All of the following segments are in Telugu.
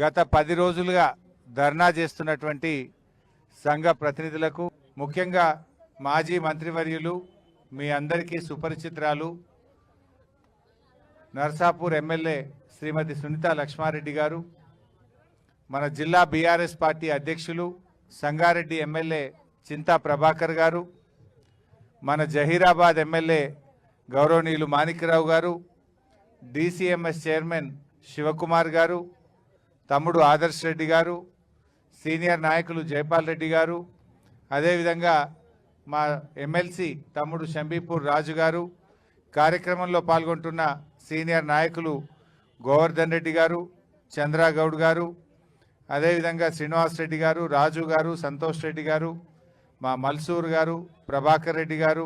గత 10 రోజులుగా ధర్నా చేస్తున్నటువంటి సంఘ ప్రతినిధులకు, ముఖ్యంగా మాజీ మంత్రివర్యులు, మీ అందరికీ సుపరిచితురాలు నర్సాపూర్ ఎమ్మెల్యే శ్రీమతి సునీత లక్ష్మారెడ్డి గారు, మన జిల్లా బీఆర్ఎస్ పార్టీ అధ్యక్షులు సంగారెడ్డి ఎమ్మెల్యే చింతా ప్రభాకర్ గారు, మన జహీరాబాద్ ఎమ్మెల్యే గౌరవనీయులు మాణిక్యరావు గారు, డీసీఎంఎస్ చైర్మన్ శివకుమార్ గారు, తమ్ముడు ఆదర్శ్ రెడ్డి గారు, సీనియర్ నాయకులు జైపాల్ రెడ్డి గారు, అదేవిధంగా మా ఎమ్మెల్సీ తమ్ముడు షంబీపూర్ రాజు గారు, కార్యక్రమంలో పాల్గొంటున్న సీనియర్ నాయకులు గోవర్ధన్ రెడ్డి గారు, చంద్రగౌడ్ గారు, అదేవిధంగా శ్రీనివాస్ రెడ్డి గారు, రాజు గారు, సంతోష్ రెడ్డి గారు, మా మల్సూర్ గారు, ప్రభాకర్ రెడ్డి గారు,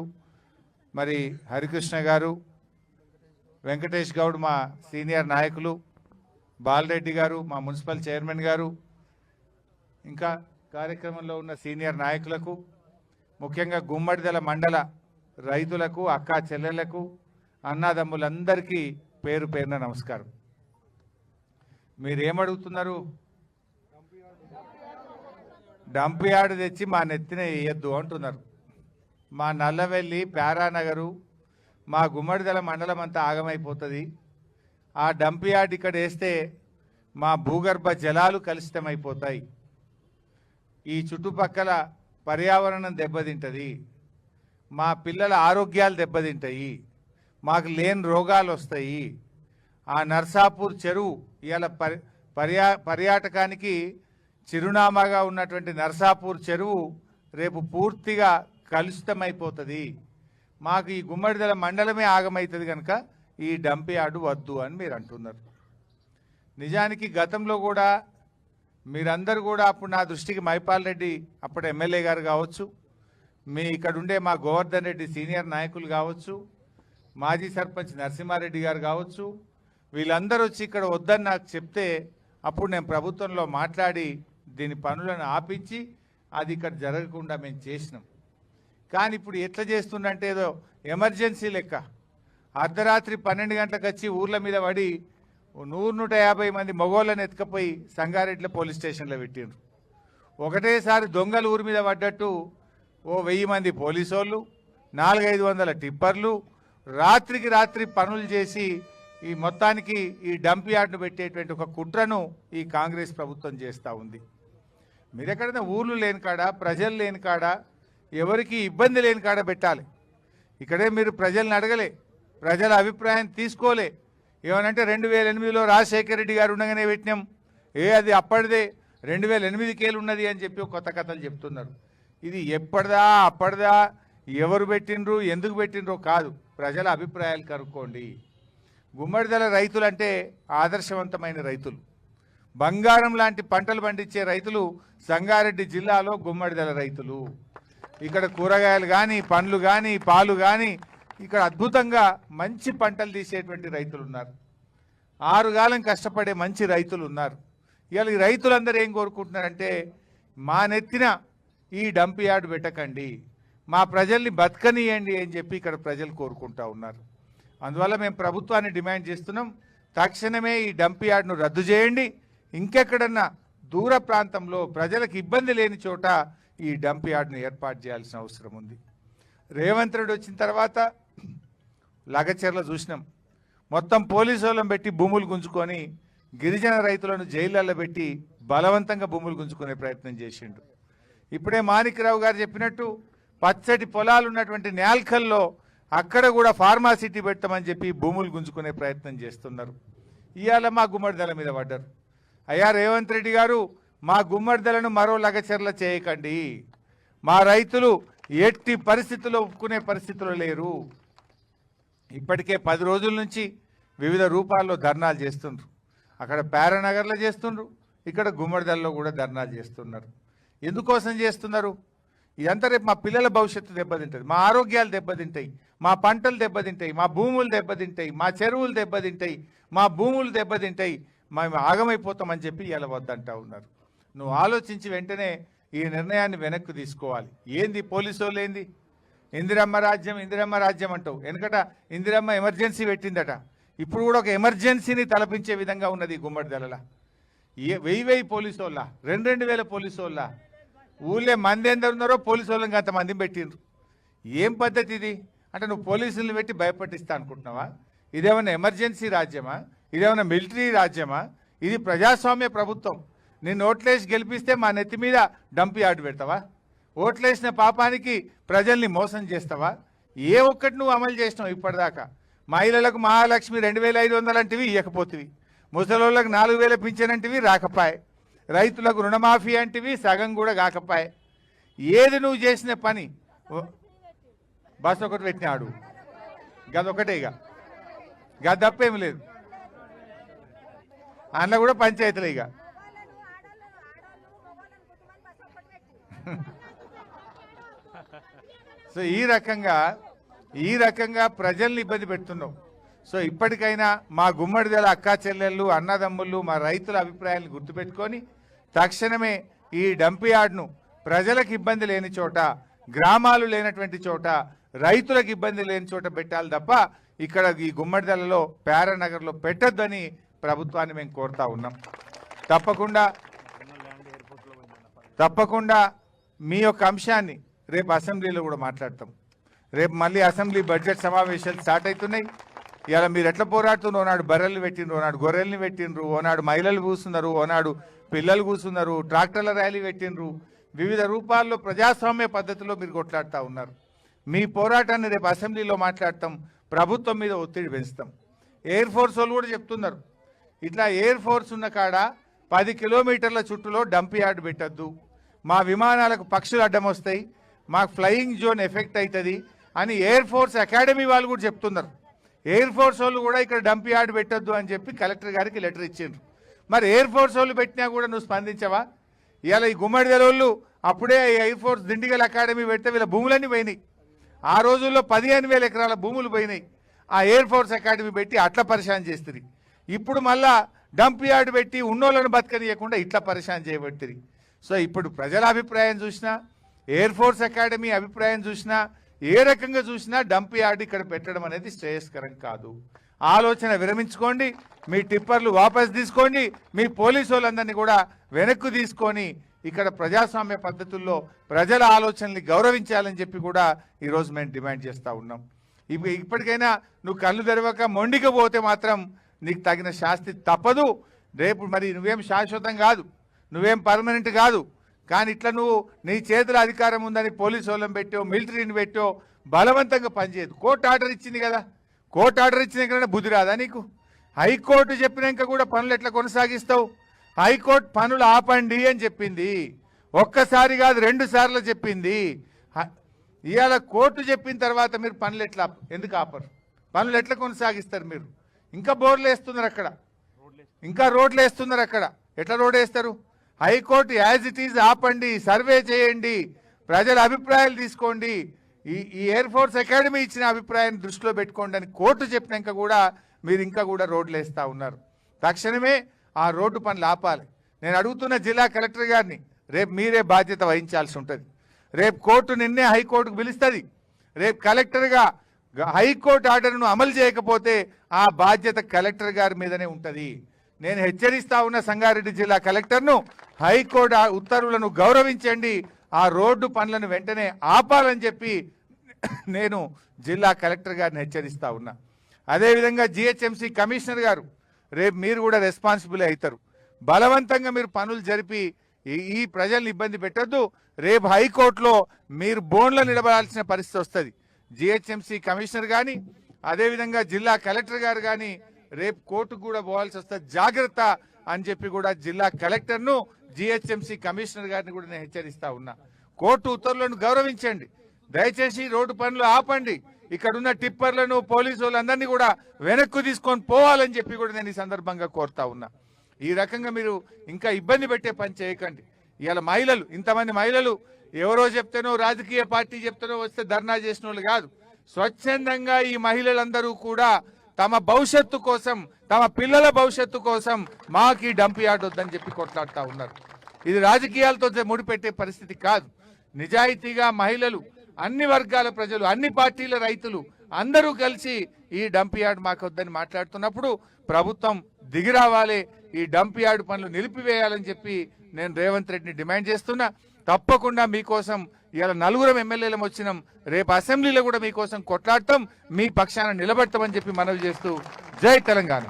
మరి హరికృష్ణ గారు, వెంకటేష్ గౌడ్ మా సీనియర్ నాయకులు, బాలరెడ్డి గారు మా మున్సిపల్ చైర్మన్ గారు, ఇంకా కార్యక్రమంలో ఉన్న సీనియర్ నాయకులకు, ముఖ్యంగా గుమ్మడిదల మండల రైతులకు, అక్కా చెల్లెళ్లకు, అన్నాదమ్ములందరికీ పేరు పేరున నమస్కారం. మీరేమడుగుతున్నారు? డంప్ యార్డ్ తెచ్చి మా నెత్తిన వేయద్దు అంటున్నారు. మా నల్లవెల్లి, ప్యారానగరు, మా గుమ్మడిదల మండలం అంతా ఆగమైపోతుంది. ఆ డంప్ యార్డ్ ఇక్కడ వేస్తే మా భూగర్భ జలాలు కలుషితమైపోతాయి, ఈ చుట్టుపక్కల పర్యావరణం దెబ్బతింటుంది, మా పిల్లల ఆరోగ్యాలు దెబ్బతింటాయి, మాకు లేని రోగాలు వస్తాయి. ఆ నర్సాపూర్ చెరువు ఇవాళ పర్యాటకానికి చిరునామాగా ఉన్నటువంటి నర్సాపూర్ చెరువు రేపు పూర్తిగా కలుషితమైపోతుంది. మాకు ఈ గుమ్మడిదల మండలమే ఆగమవుతుంది కనుక ఈ డంప్ యార్డు వద్దు అని మీరు అంటున్నారు. నిజానికి గతంలో కూడా మీరందరూ కూడా అప్పుడు నా దృష్టికి మైపాల్ రెడ్డి అప్పుడు ఎమ్మెల్యే గారు కావచ్చు, మీ ఇక్కడ ఉండే మా గోవర్ధన్ రెడ్డి సీనియర్ నాయకులు కావచ్చు, మాజీ సర్పంచ్ నరసింహారెడ్డి గారు కావచ్చు, వీళ్ళందరూ వచ్చి ఇక్కడ వద్దని నాకు చెప్తే అప్పుడు నేను ప్రభుత్వంలో మాట్లాడి దీని పనులను ఆపించి అది ఇక్కడ జరగకుండా మేము చేసినాం. కానీ ఇప్పుడు ఎట్లా చేస్తుందంటే ఏదో ఎమర్జెన్సీ లెక్క అర్ధరాత్రి 12 గంటలకు వచ్చి ఊర్ల మీద పడి 100-150 మంది మగోళ్ళని ఎత్తుకపోయి సంగారెడ్డిలో పోలీస్ స్టేషన్లో పెట్టిండ్రు. ఒకటేసారి దొంగలు ఊరి మీద పడ్డట్టు 1000 మంది పోలీసు వాళ్ళు, 400-500 టిప్పర్లు రాత్రికి రాత్రి పనులు చేసి ఈ మొత్తానికి ఈ డంప్ యార్డ్ను పెట్టేటువంటి ఒక కుట్రను ఈ కాంగ్రెస్ ప్రభుత్వం చేస్తూ ఉంది. మీరు ఎక్కడైనా ఊర్లు లేని కాడ, ప్రజలు లేని కాడ, ఎవరికి ఇబ్బంది లేని కాడ పెట్టాలి. ఇక్కడే మీరు ప్రజల్ని అడగలే, ప్రజల అభిప్రాయం తీసుకోలే. ఏమనంటే 2008లో రాజశేఖర రెడ్డి గారు ఉండగానే పెట్టినాం, అది అప్పటిదే 2008కేలు ఉన్నది అని చెప్పి కొత్త కథలు చెప్తున్నారు. ఇది ఎప్పటిదా అప్పటిదా, ఎవరు పెట్టినరు ఎందుకు పెట్టినరో కాదు, ప్రజల అభిప్రాయాలు కనుక్కోండి. గుమ్మడిదల రైతులు అంటే ఆదర్శవంతమైన రైతులు, బంగారం లాంటి పంటలు పండించే రైతులు సంగారెడ్డి జిల్లాలో గుమ్మడిదల రైతులు. ఇక్కడ కూరగాయలు కానీ, పండ్లు కానీ, పాలు కానీ ఇక్కడ అద్భుతంగా మంచి పంటలు తీసేటువంటి రైతులు ఉన్నారు. 6 కాలం కష్టపడే మంచి రైతులు ఉన్నారు. ఇవాళ ఈ రైతులందరూ ఏం కోరుకుంటున్నారంటే మా నెత్తిన ఈ డంప్ యార్డ్ పెట్టకండి, మా ప్రజల్ని బతకనియండి అని చెప్పి ఇక్కడ ప్రజలు కోరుకుంటా ఉన్నారు. అందువల్ల మేము ప్రభుత్వాన్ని డిమాండ్ చేస్తున్నాం, తక్షణమే ఈ డంప్ యార్డ్ను రద్దు చేయండి. ఇంకెక్కడన్నా దూర ప్రాంతంలో ప్రజలకు ఇబ్బంది లేని చోట ఈ డంప్ యార్డ్ను ఏర్పాటు చేయాల్సిన అవసరం ఉంది. రేవంత్ రెడ్డి వచ్చిన తర్వాత లగచర్ల చూసినాం, మొత్తం పోలీసు వాళ్ళని పెట్టి భూములు గుంజుకొని గిరిజన రైతులను జైళ్ళల్లో పెట్టి బలవంతంగా భూములు గుంజుకునే ప్రయత్నం చేసిండు. ఇప్పుడే మాణిక్యరావు గారు చెప్పినట్టు పచ్చటి పొలాలు ఉన్నటువంటి నేల్కల్లో అక్కడ కూడా ఫార్మాసిటీ పెట్టమని చెప్పి భూములు గుంజుకునే ప్రయత్నం చేస్తున్నారు. ఇవాళ మా గుమ్మడిదల మీద పడ్డారు. అయ్యా రేవంత్ రెడ్డి గారు, మా గుమ్మడిదలను మరో లగచర్ల చేయకండి, మా రైతులు ఎట్టి పరిస్థితుల్లో ఒప్పుకునే పరిస్థితుల్లో లేరు. ఇప్పటికే 10 రోజుల నుంచి వివిధ రూపాల్లో ధర్నాలు చేస్తుండ్రు. అక్కడ ప్యారానగర్లో చేస్తుండ్రు, ఇక్కడ గుమ్మడిదలలో కూడా ధర్నాలు చేస్తున్నారు. ఎందుకోసం చేస్తున్నారు? ఇదంతా రేపు మా పిల్లల భవిష్యత్తు దెబ్బతింటుంది, మా ఆరోగ్యాలు దెబ్బతింటాయి, మా పంటలు దెబ్బతింటాయి, మా భూములు దెబ్బతింటాయి, మా చెరువులు దెబ్బతింటాయి, మా భూములు దెబ్బతింటాయి, మేము ఆగమైపోతామని చెప్పి ఇలా వద్దంటా ఉన్నారు. నువ్వు ఆలోచించి వెంటనే ఈ నిర్ణయాన్ని వెనక్కి తీసుకోవాలి. ఏంది పోలీసు వాళ్ళు ఏంది ఇందిరమ్మ రాజ్యం అంటావు. వెనకట ఇందిరమ్మ ఎమర్జెన్సీ పెట్టిందట, ఇప్పుడు కూడా ఒక ఎమర్జెన్సీని తలపించే విధంగా ఉన్నది గుమ్మడిదల. వెయ్యి పోలీసు వాళ్ళ 2000 పోలీసు వాళ్ళ ఊళ్ళే మంది ఎందరు ఉన్నారో పోలీసు వాళ్ళకి అంతమందిని పెట్టిండ్రు. ఏం పద్ధతి ఇది? అంటే నువ్వు పోలీసులను పెట్టి భయపట్టిస్తా అనుకుంటున్నావా? ఇదేమన్నా ఎమర్జెన్సీ రాజ్యమా? ఇదేమన్నా మిలిటరీ రాజ్యమా? ఇది ప్రజాస్వామ్య ప్రభుత్వం. నేను ఓట్లేసి గెలిపిస్తే మా నెత్తి మీద డంప్ యార్డ్ పెడతావా? ఓట్లేసిన పాపానికి ప్రజల్ని మోసం చేస్తావా? ఏ ఒక్కటి నువ్వు అమలు చేసినావు ఇప్పటిదాకా? మహిళలకు మహాలక్ష్మి 2500 అంటివి ఇవ్వకపోతివి, ముసలోళ్ళకు 4000 పింఛనంటివి రాకపాయే, రైతులకు రుణమాఫీ అంటివి సగం కూడా కాకపాయే. ఏది నువ్వు చేసిన పని? బస్ ఒకటి పెట్టినాడు, గదొకటే, ఇక గది తప్పేమి లేదు. అందులో కూడా పంచాయతీలే. ఇక సో ఈ రకంగా ప్రజల్ని ఇబ్బంది పెడుతున్నావు. సో ఇప్పటికైనా మా గుమ్మడిదల అక్కా చెల్లెళ్ళు, అన్నదమ్ముళ్ళు, మా రైతుల అభిప్రాయాలను గుర్తుపెట్టుకొని తక్షణమే ఈ డంప్ యార్డ్ను ప్రజలకు ఇబ్బంది లేని చోట, గ్రామాలు లేనటువంటి చోట, రైతులకు ఇబ్బంది లేని చోట పెట్టాలి తప్ప ఇక్కడ ఈ గుమ్మడిదలలో ప్యారానగర్లో పెట్టొద్దని ప్రభుత్వాన్ని మేము కోరుతా ఉన్నాం. తప్పకుండా మీ యొక్క అంశాన్ని రేపు అసెంబ్లీలో కూడా మాట్లాడతాం. రేపు మళ్ళీ అసెంబ్లీ బడ్జెట్ సమావేశాలు స్టార్ట్ అవుతున్నాయి. ఇలా మీరు ఎట్లా పోరాడుతున్నారు? ఓనాడు బర్రెల్ని పెట్టిండ్రు, ఓనాడు గొర్రెల్ని పెట్టిండ్రు, ఓనాడు మహిళలు కూస్తున్నారు, ఓనాడు పిల్లలు కూస్తున్నారు, ట్రాక్టర్ల ర్యాలీ పెట్టిండ్రు. వివిధ రూపాల్లో ప్రజాస్వామ్య పద్ధతిలో మీరు కొట్లాడుతూ ఉన్నారు. మీ పోరాటాన్ని రేపు అసెంబ్లీలో మాట్లాడతాం, ప్రభుత్వం మీద ఒత్తిడి పెంచుతాం. ఎయిర్ ఫోర్స్ వాళ్ళు కూడా చెప్తున్నారు, ఇట్లా ఎయిర్ ఫోర్స్ ఉన్న కాడ 10 కిలోమీటర్ల చుట్టూలో డంప్ యార్డ్ పెట్టద్దు, మా విమానాలకు పక్షులు అడ్డం వస్తాయి, మాకు ఫ్లయింగ్ జోన్ ఎఫెక్ట్ అవుతుంది అని ఎయిర్ ఫోర్స్ అకాడమీ వాళ్ళు కూడా చెప్తున్నారు. ఎయిర్ ఫోర్స్ వాళ్ళు కూడా ఇక్కడ డంప్ యార్డ్ పెట్టొద్దు అని చెప్పి కలెక్టర్ గారికి లెటర్ ఇచ్చిండ్రు. మరి ఎయిర్ ఫోర్స్ వాళ్ళు పెట్టినా కూడా నువ్వు స్పందించవా? ఇవాళ ఈ గుమ్మడిదల వాళ్ళు అప్పుడే ఎయిర్ ఫోర్స్ దిండిగల్ అకాడమీ పెడితే వీళ్ళ భూములన్నీ పోయినాయి. ఆ రోజుల్లో 15,000 ఎకరాల భూములు పోయినాయి. ఆ ఎయిర్ ఫోర్స్ అకాడమీ పెట్టి అట్లా పరిశాన్ చేస్తుంది. ఇప్పుడు మళ్ళా డంప్ యార్డ్ పెట్టి ఉన్నోళ్ళను బతకనియకుండా ఇట్లా పరిశాన్ చేయబట్టింది. సో ఇప్పుడు ప్రజల అభిప్రాయం చూసినా, ఎయిర్ ఫోర్స్ అకాడమీ అభిప్రాయం చూసినా, ఏ రకంగా చూసినా డంప్ యార్డ్ ఇక్కడ పెట్టడం అనేది శ్రేయస్కరం కాదు. ఆలోచన విరమించుకోండి, మీ టిప్పర్లు వాపస్ తీసుకోండి, మీ పోలీసు వాళ్ళందరినీ కూడా వెనక్కు తీసుకొని ఇక్కడ ప్రజాస్వామ్య పద్ధతుల్లో ప్రజల ఆలోచనల్ని గౌరవించాలని చెప్పి కూడా ఈరోజు మేము డిమాండ్ చేస్తూ ఉన్నాం. ఇప్పటికైనా నువ్వు కళ్ళు తెరవక మొండికి పోతే మాత్రం నీకు తగిన శాస్తి తప్పదు. రేపు మరి నువ్వేం శాశ్వతం కాదు, నువ్వేం పర్మనెంట్ కాదు. కానీ ఇట్లా నువ్వు నీ చేతుల అధికారం ఉందని పోలీసు వాళ్ళని పెట్టో, మిలిటరీని పెట్టో బలవంతంగా పనిచేయదు. కోర్టు ఆర్డర్ ఇచ్చింది కదా, కోర్టు ఆర్డర్ ఇచ్చినాక బుద్ధి రాదా నీకు? హైకోర్టు చెప్పినాక కూడా పనులు ఎట్లా కొనసాగిస్తావు? హైకోర్టు పనులు ఆపండి అని చెప్పింది, ఒక్కసారి కాదు 2 సార్లు చెప్పింది. ఇవాళ కోర్టు చెప్పిన తర్వాత మీరు పనులు ఎట్లా ఎందుకు ఆపరు? పనులు ఎట్లా కొనసాగిస్తారు? మీరు ఇంకా బోర్లు వేస్తున్నారు అక్కడ, ఇంకా రోడ్లు వేస్తున్నారు అక్కడ. ఎట్లా రోడ్ వేస్తారు? హైకోర్టు యాజ్ ఇట్ ఈజ్ ఆపండి, సర్వే చేయండి, ప్రజల అభిప్రాయాలు తీసుకోండి, ఈ ఎయిర్ ఫోర్స్ అకాడమీ ఇచ్చిన అభిప్రాయాన్ని దృష్టిలో పెట్టుకోండి అని కోర్టు చెప్పినాక కూడా మీరు ఇంకా కూడా రోడ్లు వేస్తూ ఉన్నారు. తక్షణమే ఆ రోడ్డు పనులు ఆపాలి. నేను అడుగుతున్న జిల్లా కలెక్టర్ గారిని, రేపు మీరే బాధ్యత వహించాల్సి ఉంటుంది. రేపు కోర్టు నిన్నే హైకోర్టుకు పిలుస్తుంది. రేపు కలెక్టర్గా హైకోర్టు ఆర్డర్ను అమలు చేయకపోతే ఆ బాధ్యత కలెక్టర్ గారి మీదనే ఉంటుంది. నేను హెచ్చరిస్తా ఉన్న సంగారెడ్డి జిల్లా కలెక్టర్ను, హైకోర్టు ఉత్తర్వులను గౌరవించండి, ఆ రోడ్డు పనులను వెంటనే ఆపాలని చెప్పి నేను జిల్లా కలెక్టర్ గారిని హెచ్చరిస్తా ఉన్నా. అదేవిధంగా జిహెచ్ఎంసీ కమిషనర్ గారు, రేపు మీరు కూడా రెస్పాన్సిబుల్ అవుతారు. బలవంతంగా మీరు పనులు జరిపి ఈ ప్రజల్ని ఇబ్బంది పెట్టద్దు. రేపు హైకోర్టులో మీరు బోన్లో నిలబడాల్సిన పరిస్థితి వస్తుంది. జిహెచ్ఎంసీ కమిషనర్ కానీ, అదేవిధంగా జిల్లా కలెక్టర్ గారు కానీ రేపు కోర్టుకు కూడా పోవాల్సి వస్తుంది. జాగ్రత్త అని చెప్పి కూడా జిల్లా కలెక్టర్ను, జిహెచ్ఎంసీ కమిషనర్ గారిని కూడా నేను హెచ్చరిస్తా ఉన్నా. కోర్టు ఉత్తర్వులను గౌరవించండి, దయచేసి రోడ్డు పనులు ఆపండి, ఇక్కడున్న టిప్పర్లను పోలీసు వాళ్ళందరినీ కూడా వెనక్కు తీసుకొని పోవాలని చెప్పి కూడా నేను ఈ సందర్భంగా కోరుతా ఉన్నా. ఈ రకంగా మీరు ఇంకా ఇబ్బంది పెట్టే పని చేయకండి. ఇవాళ మహిళలు, ఇంతమంది మహిళలు ఎవరో చెప్తేనో, రాజకీయ పార్టీ చెప్తేనో వస్తే ధర్నా చేసిన వాళ్ళు కాదు. స్వచ్ఛందంగా ఈ మహిళలందరూ కూడా తమ భవిష్యత్తు కోసం, తమ పిల్లల భవిష్యత్తు కోసం మాకు ఈ డంప్ యార్డ్ వద్దని చెప్పి కొట్లాడుతూ ఉన్నారు. ఇది రాజకీయాలతో ముడిపెట్టే పరిస్థితి కాదు. నిజాయితీగా మహిళలు, అన్ని వర్గాల ప్రజలు, అన్ని పార్టీల రైతులు అందరూ కలిసి ఈ డంప్ యార్డ్ మాకు వద్దని మాట్లాడుతున్నప్పుడు ప్రభుత్వం దిగిరావాలి. ఈ డంప్ యార్డ్ పనులు నిలిపివేయాలని చెప్పి నేను రేవంత్ రెడ్డిని డిమాండ్ చేస్తున్నా. తప్పకుండా మీకోసం ఇవాళ 4 ఎమ్మెల్యేలం వచ్చినాం, రేపు అసెంబ్లీలో కూడా మీకోసం కొట్లాడతాం, మీ పక్షాన నిలబడతామని చెప్పి మనవి చేస్తూ జై తెలంగాణ.